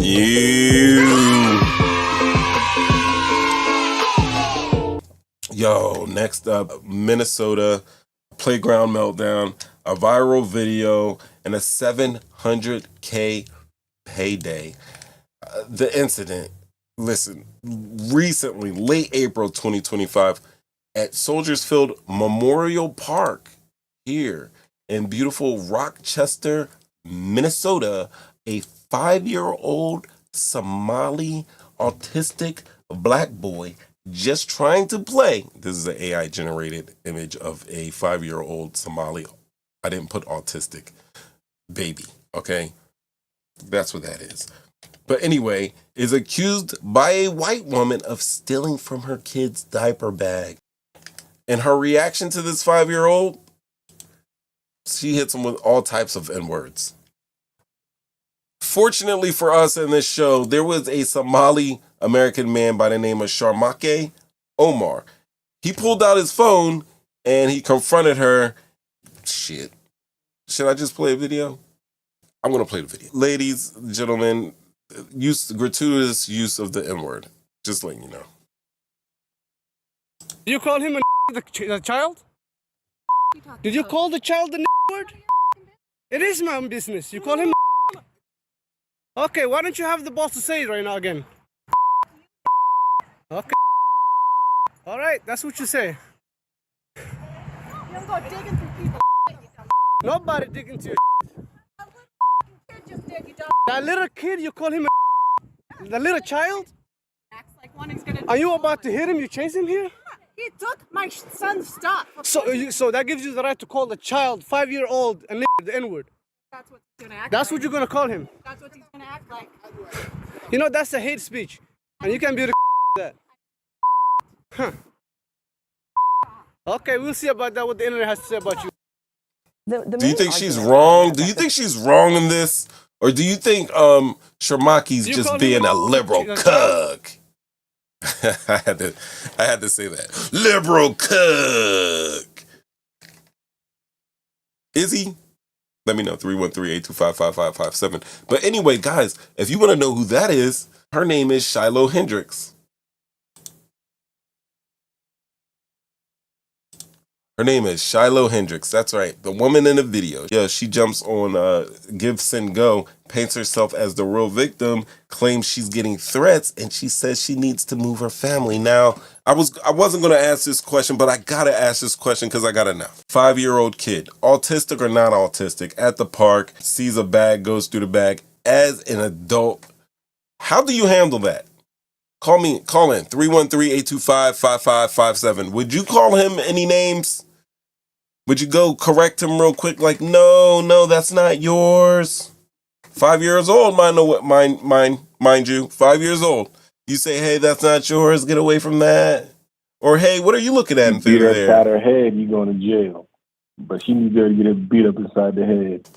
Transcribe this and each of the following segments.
You. Yo, next up, Minnesota playground meltdown, a viral video, and a 700K payday. The incident, listen, recently, late April 2025, at Soldiers Field Memorial Park here in beautiful Rochester, Minnesota, a 5-year-old Somali autistic black boy just trying to play. This is an AI generated image of a 5-year-old Somali. I didn't put autistic baby, okay? That's what that is. But anyway, is accused by a white woman of stealing from her kid's diaper bag. And her reaction to this 5-year-old, she hits him with all types of N-words. Fortunately for us in this show, there was a Somali American man by the name of Sharmake Omar. He pulled out his phone and he confronted her. Shit. Should I just play a video? I'm going to play the video. Ladies, gentlemen, gratuitous use of the N-word. Just letting you know. You call him the child? Did you call the child the N-word? It is my own business. You call him. Okay, why don't you have the balls to say it right now again? Okay. All right, that's what you say. You don't go digging through people. Nobody digging to your. A little kid just did, you That little kid, you call him the little child? acts like one is gonna. Are you about to hit him? You chase him here? He took my son's stuff. So that gives you the right to call the child, 5-year-old, and the N-word. That's what he's gonna act. That's like. what you're gonna call him. That's what he's gonna act like. You know that's a hate speech, and you can be that. Huh. Okay, we'll see about that. What the internet has to say about you. Do you think she's wrong? Do you think she's wrong in this? Or do you think Sharmaki's You just call being him a liberal a cuck? I had to say that. Liberal cuck. Is he? Let me know. 313-825-5557. But anyway, guys, if you want to know who that is, her name is Shiloh Hendricks. Her name is Shiloh Hendricks. That's right. The woman in the video. Yeah, she jumps on Give Send Go, paints herself as the real victim, claims she's getting threats, and she says she needs to move her family. Now, I wasn't going to ask this question, but I got to ask this question because I got to know. 5-year-old kid, autistic or not autistic, at the park, sees a bag, goes through the bag. As an adult, how do you handle that? Call in 313-825-5557. Would you call him any names? Would you go correct him real quick? Like, no, that's not yours. 5 years old, mind you. 5 years old. You say, hey, that's not yours. Get away from that. Or, hey, what are you looking at in Beat her there? upside her head, you going to jail. But she needs to get it beat up inside the head.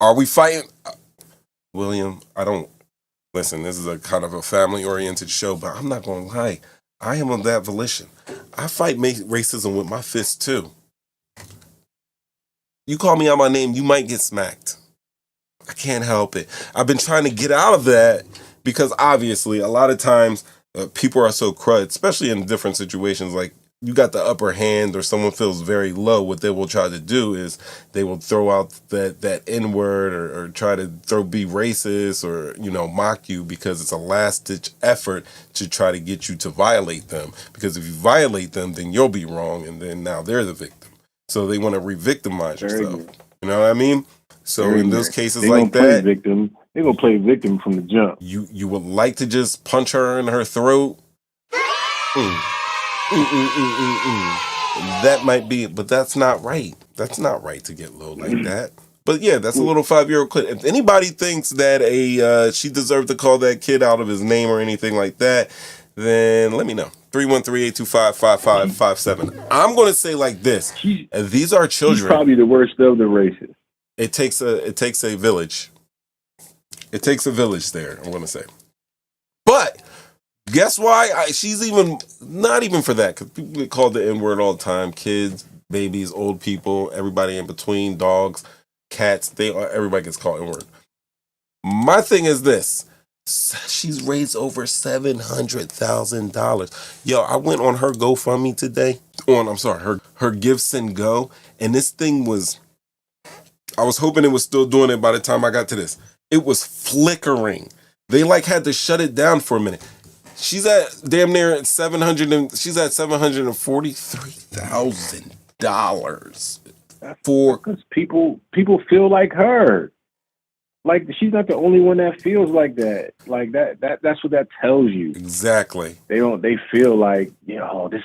Are we fighting? William, I don't. Listen, this is a kind of a family-oriented show, but I'm not going to lie. I am on that volition. I fight racism with my fists, too. You call me out my name, you might get smacked. I can't help it. I've been trying to get out of that because obviously a lot of times people are so crud, especially in different situations. Like you got the upper hand or someone feels very low. What they will try to do is they will throw out that N-word or try to be racist or, mock you because it's a last ditch effort to try to get you to violate them. Because if you violate them, then you'll be wrong. And then now they're the victim. So they want to re-victimize yourself. You know what I mean? So in those cases like that, they're gonna play victim from the jump. You would like to just punch her in her throat. That might be, but that's not right. That's not right to get low like that. But yeah, that's a little 5-year-old kid. If anybody thinks that she deserved to call that kid out of his name or anything like that, then let me know. 313-825-5557. I'm going to say like this. These are children. She's probably the worst of the races. It takes a village. It takes a village there, I'm going to say. But guess why? She's even, not even for that, because people get called the N-word all the time. Kids, babies, old people, everybody in between, dogs, cats, everybody gets called N-word. My thing is this. She's raised over $700,000. Yo, I went on her GoFundMe today. Her Gifts and Go, and this thing was. I was hoping it was still doing it by the time I got to this. It was flickering. They like had to shut it down for a minute. She's at damn near 700 and she's at $743,000 for Because people feel like her. Like she's not the only one that feels like that. Like that's what that tells you. exactly. They feel like, this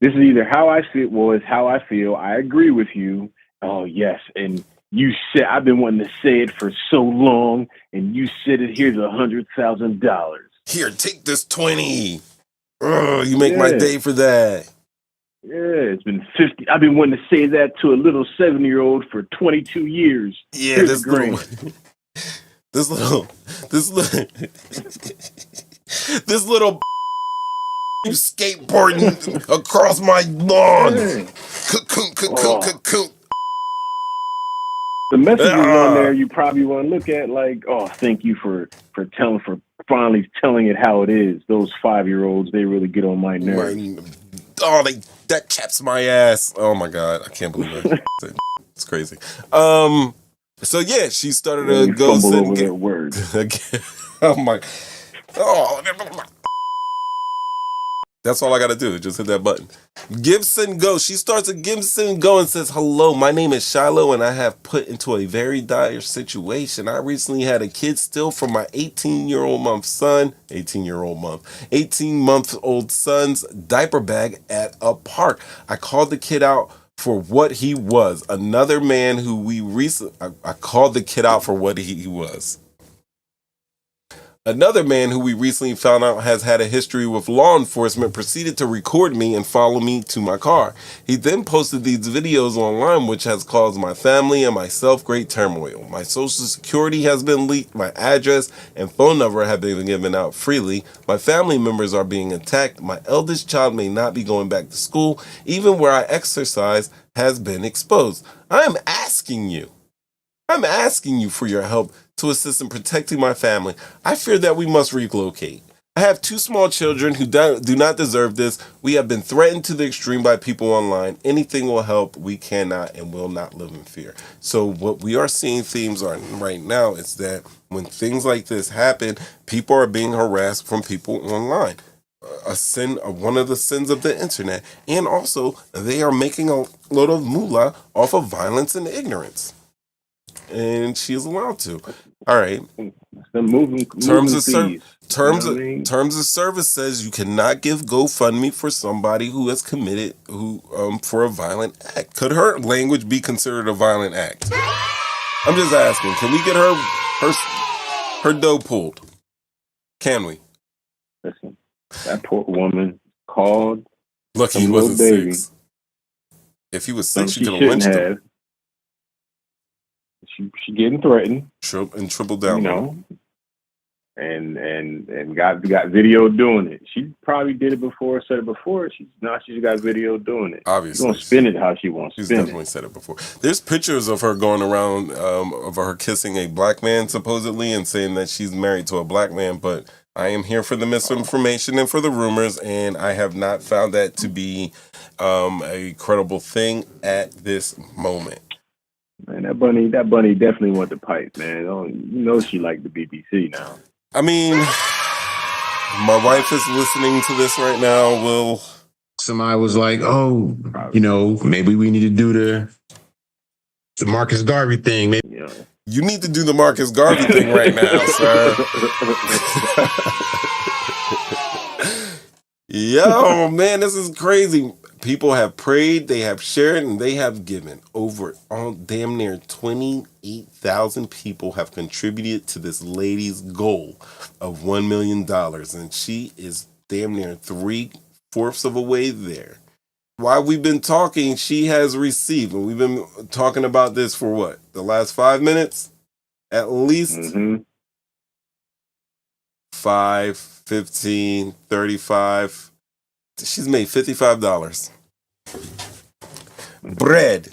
is either how I feel, well, it's how I feel. I agree with you. Oh yes. And you said I've been wanting to say it for so long, and you said it, here's $100,000. Here, take this 20. Ugh, you make my day for that. Yeah, it's been 50. I've been wanting to say that to a little 7-year-old for 22 years. Yeah, Here's this little this little this little skateboarding across my lawn. Cocoon. The messages on there you probably want to look at, like, oh, thank you for finally telling it how it is. Those 5-year-olds, they really get on my nerves. That chaps my ass. Oh my god, I can't believe it. It's crazy. So yeah, she started to go over that word. Oh my. Oh. That's all I got to do. Just hit that button. Gibson Go. She starts at Gibson Go and says, "Hello, my name is Shiloh and I have put into a very dire situation. I recently had a kid steal from my 18-month son's diaper bag at a park. I called the kid out for what he was. I called the kid out for what he was. Another man who we recently found out has had a history with law enforcement proceeded to record me and follow me to my car. He then posted these videos online, which has caused my family and myself great turmoil. My social security has been leaked, my address and phone number have been given out freely. My family members are being attacked. My eldest child may not be going back to school. Even where I exercise has been exposed. I'm asking you for your help to assist in protecting my family. I fear that we must relocate. I have 2 small children who do not deserve this. We have been threatened to the extreme by people online. Anything will help. We cannot and will not live in fear." So what we are seeing themes on right now is that when things like this happen, people are being harassed from people online. One of the sins of the internet. And also, they are making a load of moolah off of violence and ignorance. And she is allowed to. All right. Terms of service says you cannot give GoFundMe for somebody who has committed for a violent act. Could her language be considered a violent act? I'm just asking. Can we get her dough pulled? Can we? Listen, that poor woman called. Lucky he wasn't 6. If he was 6, she could have lynched him. She getting threatened, and tripled down, and got video doing it. She probably did it before, said it before. She's got video doing it. Obviously, she's gonna spin it how she wants. She's definitely said it before. There's pictures of her going around of her kissing a black man supposedly and saying that she's married to a black man. But I am here for the misinformation and for the rumors, and I have not found that to be a credible thing at this moment. Man, that bunny definitely want the pipe, man. She like the BBC now. I mean, my wife is listening to this right now. Somebody was like, "Oh, maybe we need to do the Marcus Garvey thing." Maybe you need to do the Marcus Garvey thing right now, sir. Yo, man, this is crazy. People have prayed, they have shared, and they have given. Damn near 28,000 people have contributed to this lady's goal of $1 million. And she is damn near 3/4 of a way there. While we've been talking, she has received, and we've been talking about this for what? The last 5 minutes? At least 5, 15, 35. She's made $55. Bread.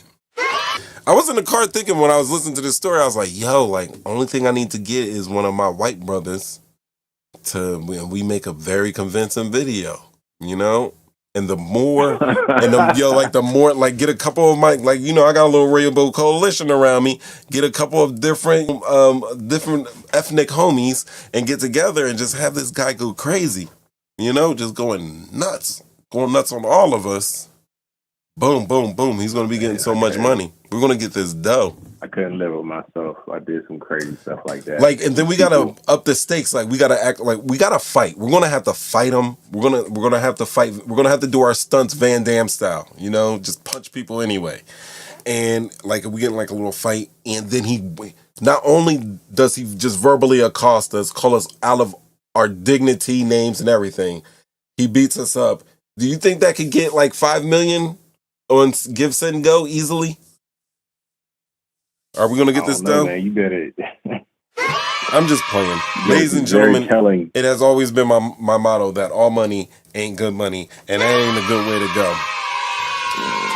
I was in the car thinking when I was listening to this story, I was like, yo, like, only thing I need to get is one of my white brothers to, we make a very convincing video, you know? And the more, and the more, like, get a couple of my, like, I got a little Rainbow Coalition around me, get a couple of different ethnic homies and get together and just have this guy go crazy, just going nuts on all of us. Boom, boom, boom. He's going to be getting so much money. We're going to get this dough. I couldn't live with myself. I did some crazy stuff like that. Like, and then we got to up the stakes. Like, we got to act like we got to fight. We're going to have to fight them. We're going to have to fight. We're going to have to do our stunts Van Damme style, just punch people anyway. And like, we get in like a little fight. And then not only does he just verbally accost us, call us out of our dignity, names, and everything, he beats us up. Do you think that could get like 5 million on Give, Send, Go easily? Are we going to get this done? Man, you better. I'm just playing. Ladies and gentlemen, it has always been my motto that all money ain't good money, and that ain't a good way to go.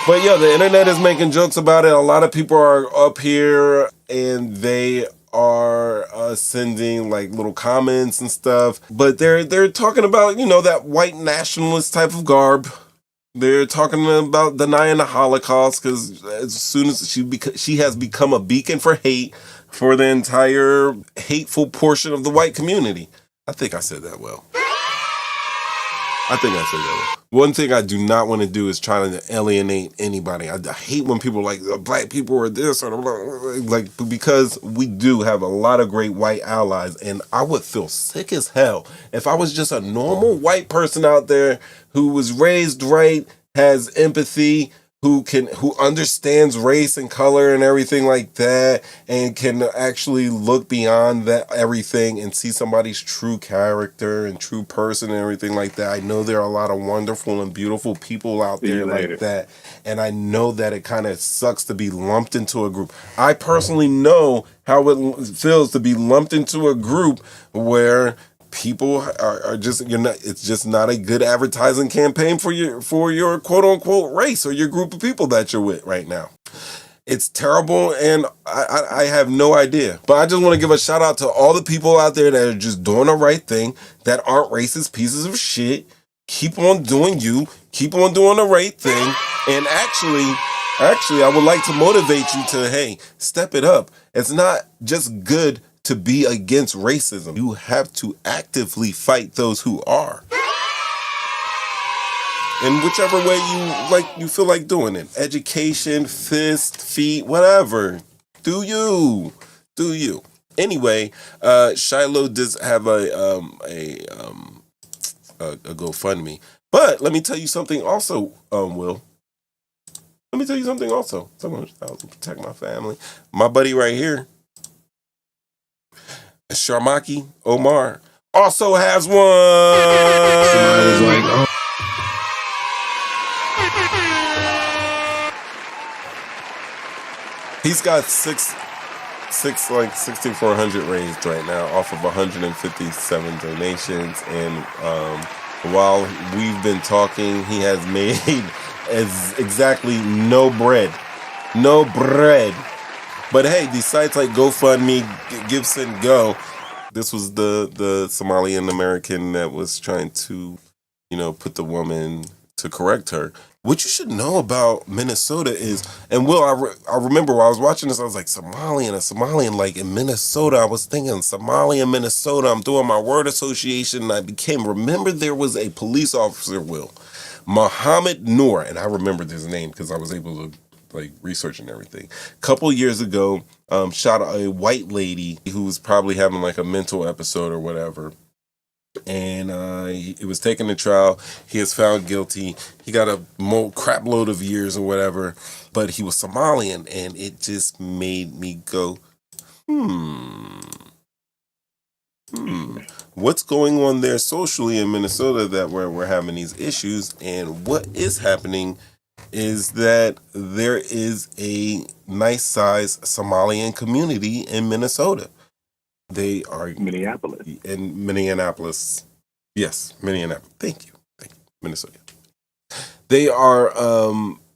But yeah, the internet is making jokes about it. A lot of people are up here, and they are sending like little comments and stuff. But they're talking about, that white nationalist type of garb. They're talking about denying the Holocaust because as soon as she has become a beacon for hate for the entire hateful portion of the white community. I think I said that well. One thing I do not want to do is try to alienate anybody. I hate when people are like black people are this or like, because we do have a lot of great white allies, and I would feel sick as hell if I was just a normal white person out there who was raised right, has empathy, who understands race and color and everything like that, and can actually look beyond that everything and see somebody's true character and true person and everything like that. I know there are a lot of wonderful and beautiful people out there like that, and I know that it kind of sucks to be lumped into a group. I personally know how it feels to be lumped into a group where people are just, it's just not a good advertising campaign for your quote unquote race or your group of people that you're with right now. It's terrible, and I have no idea. But I just want to give a shout out to all the people out there that are just doing the right thing, that aren't racist pieces of shit. Keep on doing you. Keep on doing the right thing. And actually, I would like to motivate you to, hey, step it up. It's not just good to be against racism. You have to actively fight those who are. In whichever way you feel like doing it. Education, fist, feet, whatever. Do you. Anyway, Shiloh does have a GoFundMe. But let me tell you something also, Will. Let me tell you something also. Someone to protect my family. My buddy right here, Sharmaki Omar, also has one. I was like, oh. He's got 6,400 raised right now off of 157 donations, and while we've been talking, he has made exactly no bread. But hey, these sites like GoFundMe, Give, Send, Go. This was the Somalian American that was trying to, put the woman to correct her. What you should know about Minnesota is, and Will, I remember while I was watching this, I was like, Somalian, like in Minnesota. I was thinking Somalia, Minnesota. I'm doing my word association, and remember there was a police officer, Will, Muhammad Noor, and I remembered his name because I was able to research and everything. A couple years ago, shot a white lady who was probably having like a mental episode or whatever. And it was taken to trial. He is found guilty. He got a crap load of years or whatever. But he was Somalian, and it just made me go, what's going on there socially in Minnesota that we're having these issues? And what is happening is that there is a nice size Somalian community in Minnesota. They are Minneapolis. In Minneapolis. Yes, Minneapolis. Thank you. Minnesota. They are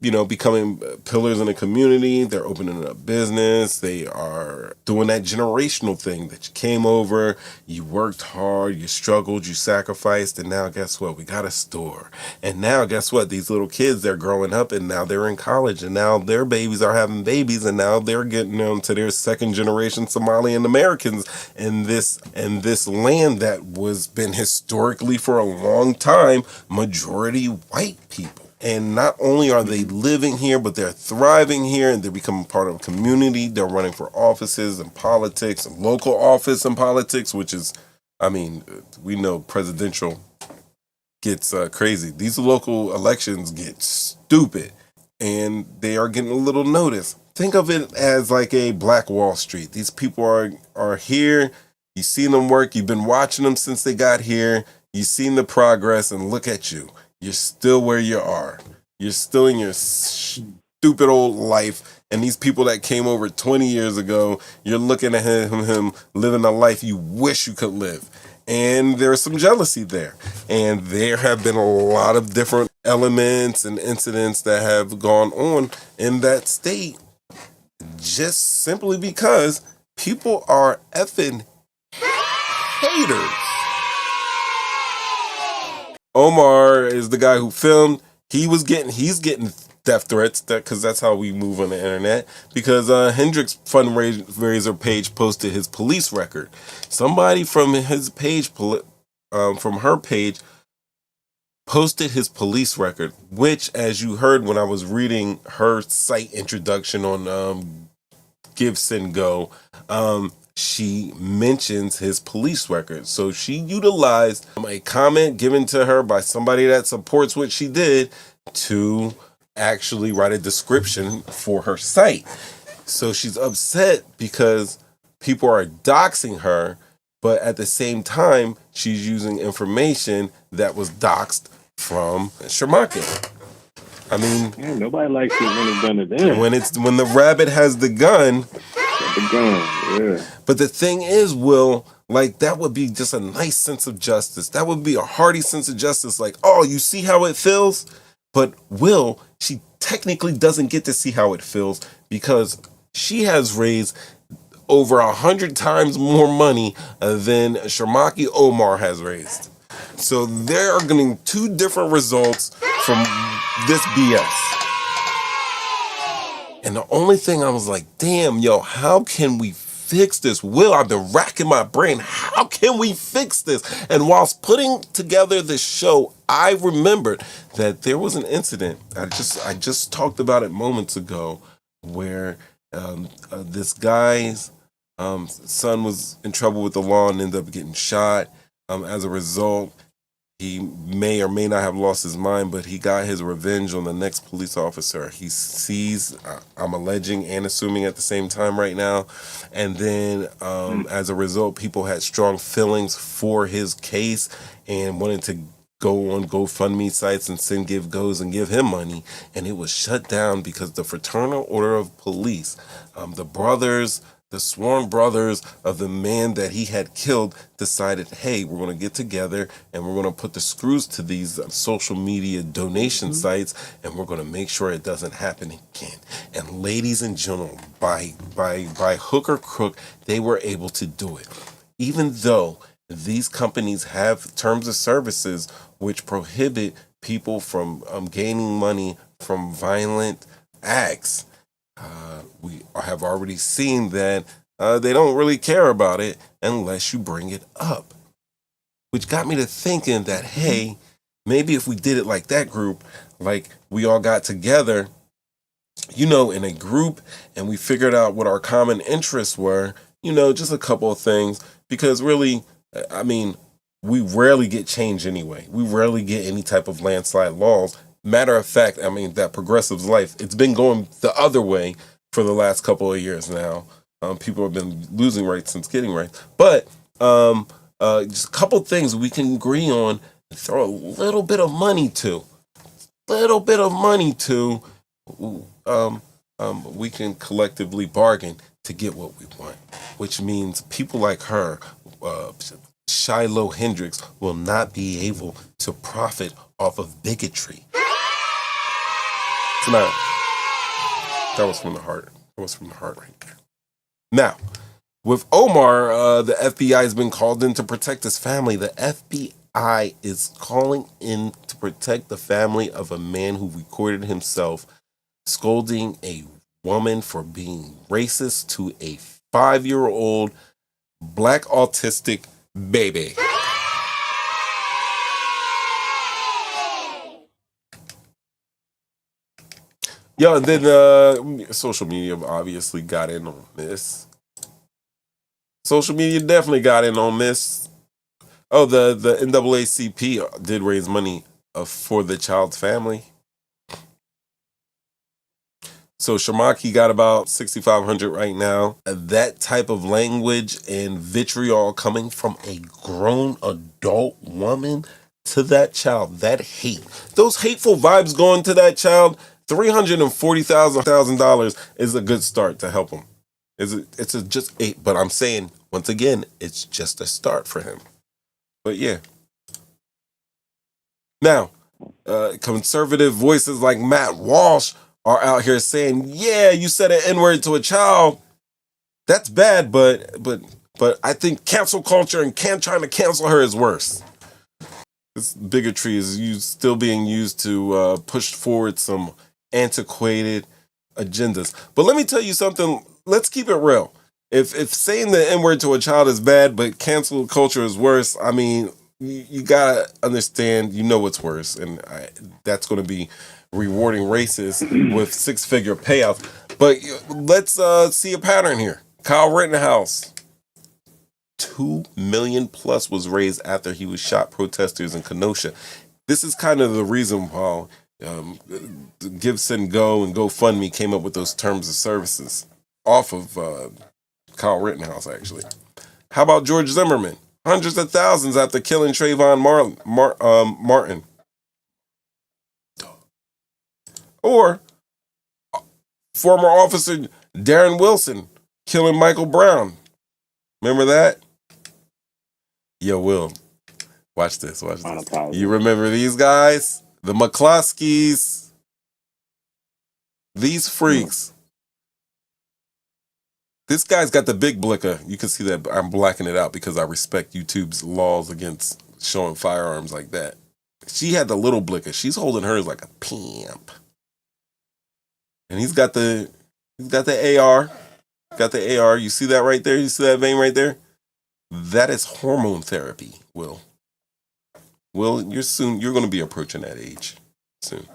becoming pillars in the community. They're opening up business. They are doing that generational thing that you came over, you worked hard, you struggled, you sacrificed, and now guess what? We got a store. And now guess what? These little kids, they're growing up, and now they're in college, and now their babies are having babies, and now they're getting on to their second generation Somalian Americans in this land that was been historically for a long time majority white people. And not only are they living here, but they're thriving here, and they're becoming part of a community. They're running for offices and politics, and local office and politics, which is, we know presidential gets crazy. These local elections get stupid, and they are getting a little notice. Think of it as like a Black Wall Street. These people are here. You've seen them work. You've been watching them since they got here. You've seen the progress, and look at you. You're still where you are. You're still in your stupid old life. And these people that came over 20 years ago, you're looking at him living a life you wish you could live. And there's some jealousy there. And there have been a lot of different elements and incidents that have gone on in that state just simply because people are effing haters. Omar is the guy who filmed. He's getting death threats because that's how we move on the internet. Because Hendrix fundraiser page posted his police record. Somebody from his page, from her page, posted his police record, which, as you heard when I was reading her site introduction on Give Send Go, she mentions his police record. So she utilized a comment given to her by somebody that supports what she did to actually write a description for her site. So she's upset because people are doxing her, but at the same time, she's using information that was doxed from Shamaki. Yeah, nobody likes it when it's done to them. When the rabbit has the gun. The gun, yeah. But the thing is, Will, like, that would be just a nice sense of justice. That would be a hearty sense of justice. Like, oh, you see how it feels? But Will, she technically doesn't get to see how it feels because she has raised over 100 times more money than Shamaki Omar has raised. So there are getting two different results from this BS. And the only thing I was like, damn, yo, how can we fix this? Will, I've been racking my brain. How can we fix this? And whilst putting together this show, I remembered that there was an incident. I just talked about it moments ago where this guy's son was in trouble with the law and ended up getting shot. As a result, he may or may not have lost his mind, but he got his revenge on the next police officer. He sees, I'm alleging and assuming at the same time right now. And then as a result, people had strong feelings for his case and wanted to go on GoFundMe sites and send give goes and give him money. And it was shut down because the Fraternal Order of Police, the sworn brothers of the man that he had killed, decided, hey, we're going to get together and we're going to put the screws to these social media donation sites and we're going to make sure it doesn't happen again. And ladies and gentlemen, by hook or crook, they were able to do it. Even though these companies have terms of services which prohibit people from gaining money from violent acts, we have already seen that they don't really care about it unless you bring it up. Which got me to thinking that, hey, maybe if we did it like that group, like we all got together, in a group and we figured out what our common interests were, just a couple of things. Because really, we rarely get change anyway. We rarely get any type of landslide laws. Matter of fact, that progressive's life, it's been going the other way for the last couple of years now. People have been losing rights since getting rights. But just a couple things we can agree on and throw a little bit of money to. We can collectively bargain to get what we want. Which means people like her, Shiloh Hendrix, will not be able to profit off of bigotry. Now, that was from the heart. That was from the heart right there. Now, with Omar, the FBI has been called in to protect his family. The FBI is calling in to protect the family of a man who recorded himself scolding a woman for being racist to a 5-year-old black autistic baby. Yo, and then social media obviously got in on this. Social media definitely got in on this. Oh, the NAACP did raise money for the child's family. So Shamaki got about 6,500 right now. That type of language and vitriol coming from a grown adult woman to that child, that hate, those hateful vibes going to that child, $340,000 is a good start to help him. But I'm saying once again, it's just a start for him. But yeah. Now, conservative voices like Matt Walsh are out here saying, yeah, you said an N-word to a child. That's bad, but I think cancel culture and trying to cancel her is worse. This bigotry is still being used to push forward some antiquated agendas. But let me tell you something. Let's keep it real. If saying the N-word to a child is bad, but cancel culture is worse, I mean, you gotta understand, what's worse, and that's going to be rewarding racists with 6-figure payouts. But let's see a pattern here. Kyle Rittenhouse, $2 million plus was raised after he was shot protesters in Kenosha. This is kind of the reason why Give, Send, Go and GoFundMe came up with those terms of services off of Kyle Rittenhouse, actually. How about George Zimmerman? Hundreds of thousands after killing Trayvon Martin. Or former officer Darren Wilson killing Michael Brown. Remember that? Yo, Will, watch this. You remember these guys? The McCloskeys. These freaks. This guy's got the big blicker. You can see that I'm blacking it out because I respect YouTube's laws against showing firearms like that. She had the little blicker. She's holding hers like a pimp. And he's got the AR. Got the AR. You see that right there? You see that vein right there? That is hormone therapy, Will. Will, you're going to be approaching that age soon.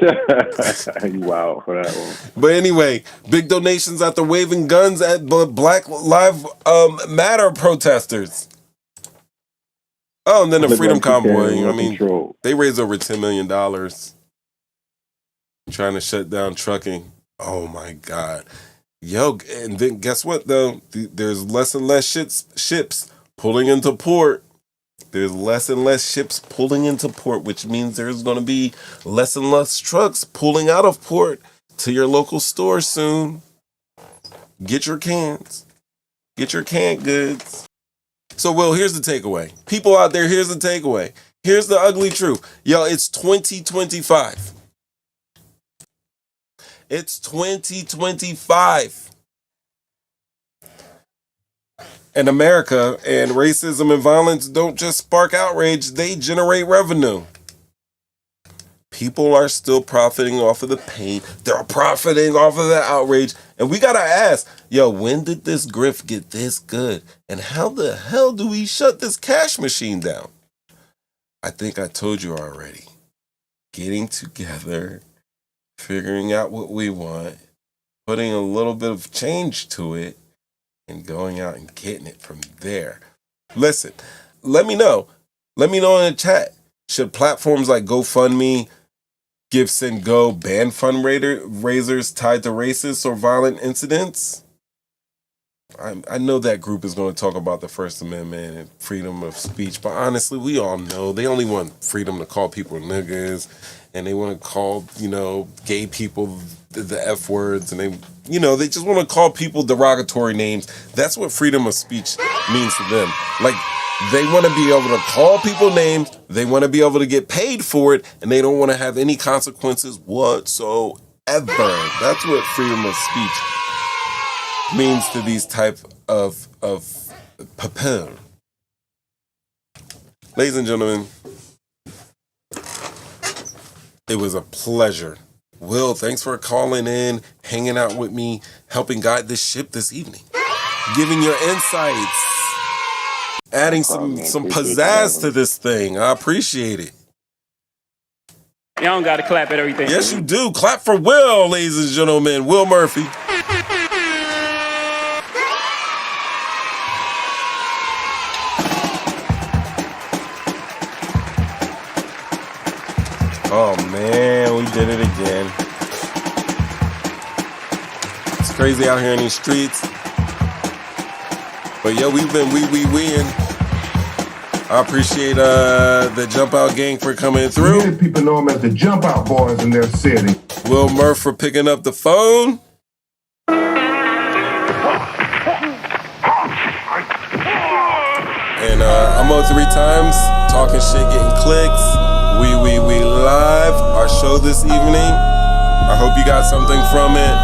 Wow for that one. But anyway, big donations after waving guns at Black Lives Matter protesters. Oh, and then the Freedom Convoy. I mean, they raised over $10 million trying to shut down trucking. Oh my God. Yo, and then guess what though? There's less and less ships pulling into port. There's less and less ships pulling into port, which means there's going to be less and less trucks pulling out of port to your local store soon. Get your cans. Get your canned goods. So, Will, here's the takeaway. People out there, here's the takeaway. Here's the ugly truth. Yo, it's 2025. It's 2025. In America, and racism and violence don't just spark outrage, they generate revenue. People are still profiting off of the pain. They're profiting off of the outrage. And we gotta ask, yo, when did this grift get this good? And how the hell do we shut this cash machine down? I think I told you already. Getting together, figuring out what we want, putting a little bit of change to it, and going out and getting it from there. Listen, let me know. Let me know in the chat. Should platforms like GoFundMe, Give, Send, Go ban fundraisers tied to racist or violent incidents? I know that group is going to talk about the First Amendment and freedom of speech, but honestly, we all know they only want freedom to call people niggas, and they want to call, gay people the F words, and they just want to call people derogatory names. That's what freedom of speech means to them. Like, They want to be able to call people names. They want to be able to get paid for it, and they don't want to have any consequences whatsoever. That's what freedom of speech means to these type of people. Ladies and gentlemen, it was a pleasure. Will, thanks for calling in, hanging out with me, helping guide this ship this evening, giving your insights, adding some pizzazz to this thing. I appreciate it. Y'all don't gotta clap at everything. Yes, you do. Clap for Will, ladies and gentlemen. Will Murphy. Oh man, we did it again. It's crazy out here in these streets. But yo, we've been we-ing. I appreciate the Jump Out Gang for coming through. Many people know them as the Jump Out Boys in their city. Will Murph for picking up the phone. And I'm on 3 times, talking shit, getting clicks. We live, our show this evening. I hope you got something from it.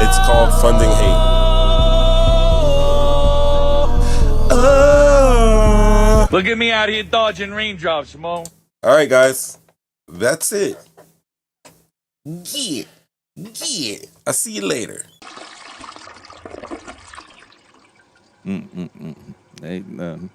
It's called Funding Hate. Look at me out here dodging raindrops, Mo. All right, guys. That's it. Yeah. I'll see you later. Ain't nothing.